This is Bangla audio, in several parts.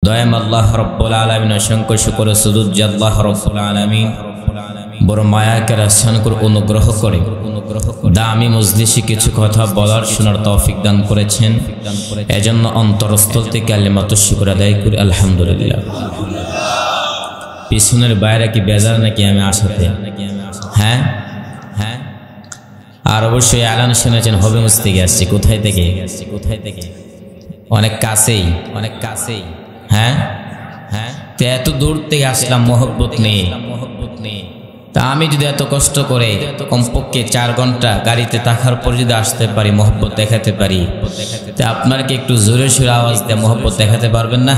দয়াম আল্লাহ রব্বুল আলামিন অসংখ্য শুকর সুজুদ যে আল্লাহ রব্বুল আলামিন বড় মায়া করে আহসান করে অনুগ্রহ করে দামি মজলিসে কিছু কথা বলার শোনার তৌফিক দান করেছেন। এজন্য অন্তরস্থল থেকে কালিমাতুশ শুকর আদায় করি আলহামদুলিল্লাহ। পিছনের বাইরে কি বেজার নাকি আমি আসাতে? হ্যাঁ হ্যাঁ। আর অবশ্যই এলান শুনেছেন হবিগঞ্জ থেকে আসছি। কোথায় থেকে? অনেক কাছেই, অনেক কাছেই। হ্যাঁ হ্যাঁ। তো এত দূর থেকে আসলাম মহব্বত নেই। তা আমি যদি এত কষ্ট করে কমপক্ষে 4 ঘন্টা গাড়িতে থাকার পর যদি আসতে পারি, মহব্বত দেখাতে পারি, তা আপনার কি একটু জোরে সোরে আওয়াজ দিয়ে মহব্বত দেখাতে পারবেন না?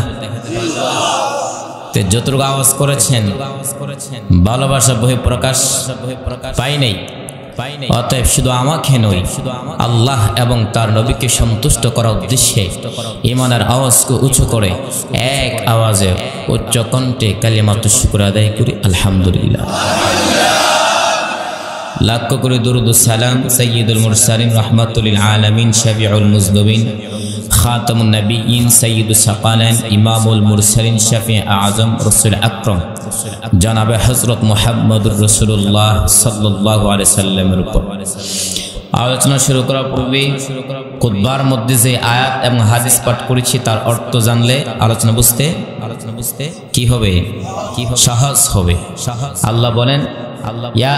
যতটুকু আওয়াজ করেছেন ভালোবাসা বহিঃপ্রকাশ পাই নাই। অতএব শুধু আমাকে নয়, আল্লাহ এবং তার নবীকে সন্তুষ্ট করার উদ্দেশ্যে ঈমানের আওয়াজকে উঁচু করে এক আওয়াজে উচ্চ কণ্ঠে কালিমাতুশ শুকর আদায় করি আলহামদুলিল্লাহ। লাখ করে দুরুদ ও সালাম সাইয়্যিদুল মুরসালিন রাহমাতুল লিল আলামিন শাফিউল মুজনুবিন খাতামুন নবিয়্যিন সাইয়্যিদুস সাকালাইন ইমামুল মুরসালিন শাফি আযম রাসূল আকরাম জনাবে হযরত মুহাম্মদুর রাসূলুল্লাহ সাল্লাল্লাহু আলাইহি সাল্লামের উপর। আলোচনা শুরু করার পূর্বে খুতবার মধ্যে যে আয়াত এবং হাদিস পাঠ করেছি তার অর্থ জানলে আলোচনা বুঝতে কি হবে? সহজ হবে। আল্লাহ বলেন, ইয়া